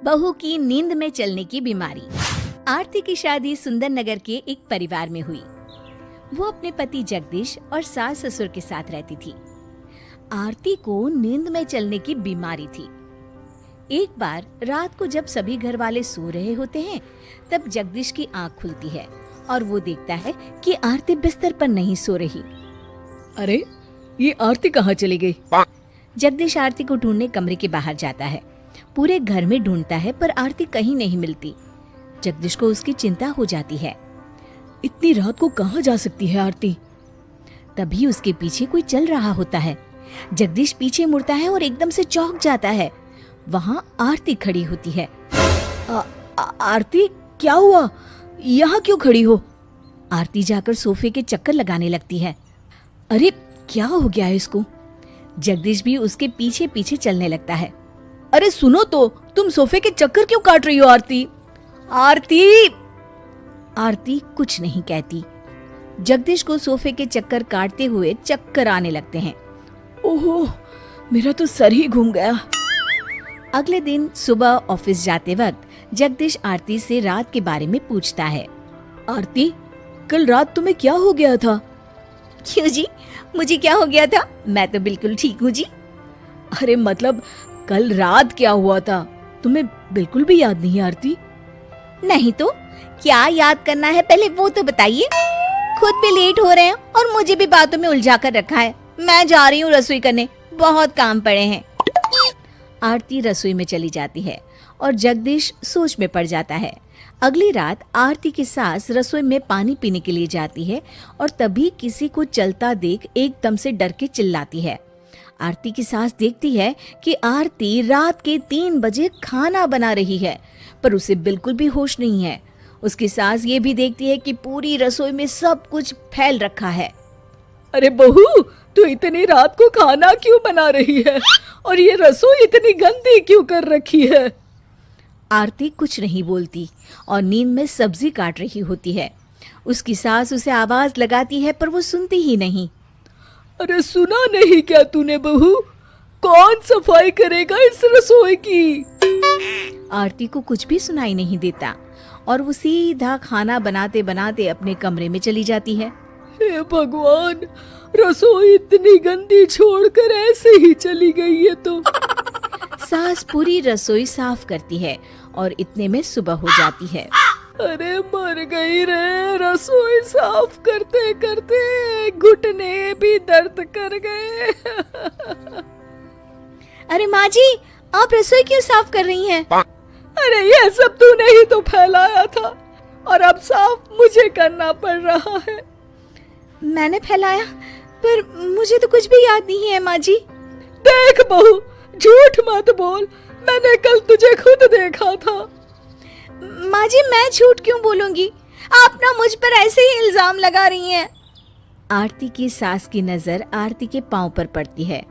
बहू की नींद में चलने की बीमारी। आरती की शादी सुंदर नगर के एक परिवार में हुई। वो अपने पति जगदीश और सास ससुर के साथ रहती थी। आरती को नींद में चलने की बीमारी थी। एक बार रात को जब सभी घर वाले सो रहे होते हैं, तब जगदीश की आंख खुलती है और वो देखता है कि आरती बिस्तर पर नहीं सो रही। अरे, ये आरती कहाँ चली गई? जगदीश आरती को ढूंढने कमरे के बाहर जाता है। पूरे घर में ढूंढता है पर आरती कहीं नहीं मिलती। जगदीश को उसकी चिंता हो जाती है। इतनी रात को कहाँ जा सकती है आरती? तभी उसके पीछे कोई चल रहा होता है। जगदीश पीछे मुड़ता है और एकदम से चौंक जाता है। वहाँ आरती खड़ी होती है। आरती, क्या हुआ? यहाँ क्यों खड़ी हो? आरती जाकर सोफे के चक्कर लगाने लगती है। अरे, क्या हो गया है इसको? जगदीश भी उसके पीछे पीछे चलने लगता है। अरे सुनो तो, तुम सोफे के चक्कर क्यों काट रही हो आरती? आरती! आरती कुछ नहीं कहती। जगदीश को सोफे के चक्कर काटते हुए चक्कर आने लगते हैं। ओहो, मेरा तो सर ही घूम गया। अगले दिन सुबह ऑफिस जाते वक्त जगदीश आरती से रात के बारे में पूछता है। आरती, कल रात तुम्हें क्या हो गया था? क्यों जी, मुझे क्या हो गया था? मैं तो बिल्कुल ठीक हूँ जी। अरे मतलब, कल रात क्या हुआ था? तुम्हें बिल्कुल भी याद नहीं आरती? नहीं तो क्या याद करना है, पहले वो तो बताइए। खुद भी लेट हो रहे हैं और मुझे भी बातों में उलझा कर रखा है। मैं जा रही हूँ रसोई करने, बहुत काम पड़े हैं। आरती रसोई में चली जाती है और जगदीश सोच में पड़ जाता है। अगली रात आरती की सास रसोई में पानी पीने के लिए जाती है और तभी किसी को चलता देख एकदम से डर के चिल्लाती है। आरती की सास देखती है कि आरती रात के 3 बजे खाना बना रही है, पर उसे बिल्कुल भी होश नहीं है। उसकी सास ये भी देखती है कि पूरी रसोई में सब कुछ फैल रखा है। अरे बहू, तू इतनी रात को खाना क्यों बना रही है? और ये रसोई इतनी गंदी क्यों कर रखी है? आरती कुछ नहीं बोलती और नींद में सब्जी काट रही होती है। उसकी सास उसे आवाज लगाती है पर वो सुनती ही नहीं। अरे सुना नहीं क्या तूने बहू? कौन सफाई करेगा इस रसोई की? आरती को कुछ भी सुनाई नहीं देता और वो सीधा खाना बनाते बनाते अपने कमरे में चली जाती है। हे भगवान, रसोई इतनी गंदी छोड़कर ऐसे ही चली गई है तो। सास पूरी रसोई साफ करती है और इतने में सुबह हो जाती है। अरे मर गई रे, रसोई साफ करते करते घुटने भी दर्द कर गए। अरे माँ जी, आप रसोई क्यों साफ कर रही हैं? अरे ये सब तूने ही तो फैलाया था और अब साफ मुझे करना पड़ रहा है। मैंने फैलाया? पर मुझे तो कुछ भी याद नहीं है माँ जी। देख बहू, झूठ मत बोल, मैंने कल तुझे खुद देखा था। माँ जी, मैं झूठ क्यों बोलूंगी? आप ना मुझ पर ऐसे ही इल्जाम लगा रही हैं। आरती की सास की नजर आरती के पांव पर पड़ती है।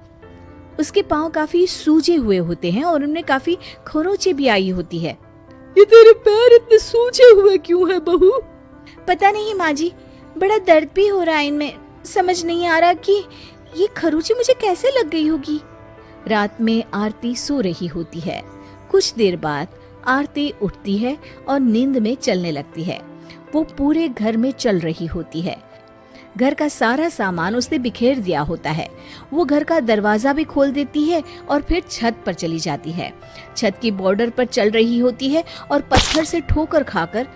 उसके पांव काफी सूजे हुए होते हैं और उनमें काफी खरोंचे भी आई होती है। ये तेरे पैर इतने सूजे हुए क्यों है बहू? पता नहीं माँ जी, बड़ा दर्द भी हो रहा है इनमें। समझ नहीं आ रहा कि ये खरोंचे मुझे कैसे लग गई होगी। रात में आरती सो रही होती है। कुछ देर बाद आरती उठती है और नींद में चलने लगती है। वो पूरे घर में चल रही होती है। घर का सारा सामान उसने बिखेर दिया होता है। वो घर का दरवाजा भी खोल देती है और फिर छत पर चली जाती है। छत की बॉर्डर पर चल रही होती है और पत्थर से ठोकर खाकर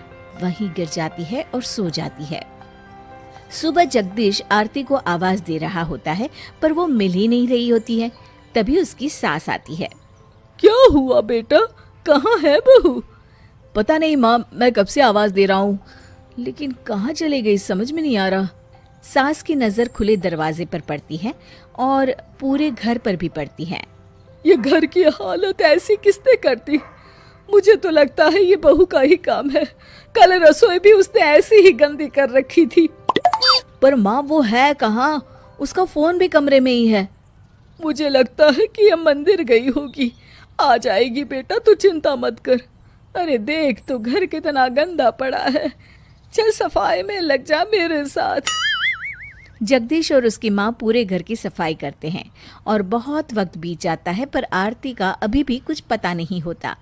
वहीं गिर जाती है और सो जाती है। सुबह जगदीश आरती को आवाज दे रहा होता है पर वो मिल ही नहीं रही होती है। तभी उसकी सास आती है। क्या हुआ बेटा, कहाँ है बहू? पता नहीं माँ, मैं कब से आवाज दे रहा हूँ, लेकिन कहाँ चले गई समझ में नहीं आ रहा। सास की नजर खुले दरवाजे पर पड़ती है और पूरे घर पर भी पड़ती है। ये घर की हालत ऐसी किसने कर दी? मुझे तो लगता है ये बहू का ही काम है। कल रसोई भी उसने ऐसी ही गंदी कर रखी थी। पर माँ, वो है कहाँ? उसका फोन भी कमरे में ही है। मुझे लगता है कि ये मंदिर गई होगी। आ जाएगी बेटा, तू चिंता मत कर। अरे देख तो घर कितना गंदा पड़ा है। चल सफाई में लग जा मेरे साथ। जगदीश और उसकी माँ पूरे घर की सफाई करते हैं और बहुत वक्त बीत जाता है, पर आरती का अभी भी कुछ पता नहीं होता।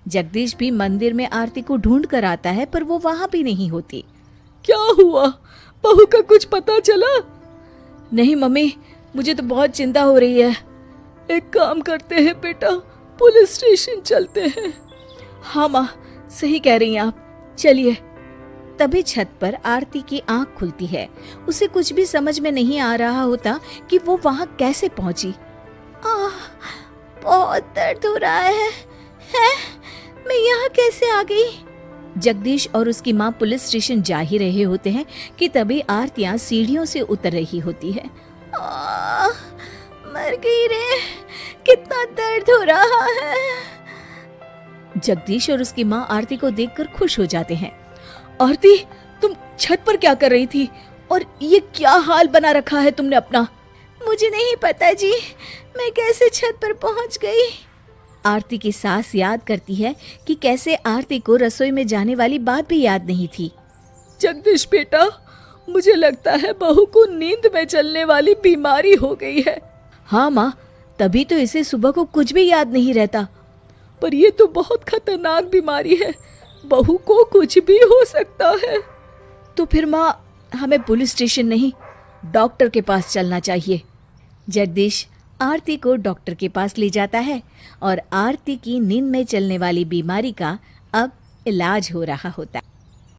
जगदीश भी मंदिर में आरती को ढूंढ कर आता है, पर वो वहाँ भी नहीं होती। क्या हुआ, बहू का कुछ पता चला? नहीं मम्मी, मुझे तो बहुत चिंता हो रही है। एक काम करते हैं बेटा, पुलिस स्टेशन चलते हैं। हाँ माँ, सही कह रही हैं आप, चलिए। तभी छत पर आरती की आंख खुलती है। उसे कुछ भी समझ में नहीं आ रहा होता कि वो वहां कैसे पहुंची। बहुत दर्द हो रहा है? मैं यहाँ कैसे आ गई? जगदीश और उसकी माँ पुलिस स्टेशन जा ही रहे होते हैं कि तभी आरतियां सीढ़ियों से उतर रही होती है। मर गई रे, कितना दर्द हो रहा है। जगदीश और उसकी माँ आरती को देखकर खुश हो जाते हैं। आरती, तुम छत पर क्या कर रही थी और ये क्या हाल बना रखा है तुमने अपना? मुझे नहीं पता जी, मैं कैसे छत पर पहुंच गई। आरती की सास याद करती है कि कैसे आरती को रसोई में जाने वाली बात भी याद नहीं थी। जगदीश बेटा, मुझे लगता है बहू को नींद में चलने वाली बीमारी हो गई है। हाँ माँ, तभी तो इसे सुबह को कुछ भी याद नहीं रहता। पर ये तो बहुत खतरनाक बीमारी है, बहू को कुछ भी हो सकता है। तो फिर माँ, हमें पुलिस स्टेशन नहीं, डॉक्टर के पास चलना चाहिए। जगदीश आरती को डॉक्टर के पास ले जाता है और आरती की नींद में चलने वाली बीमारी का अब इलाज हो रहा होता है।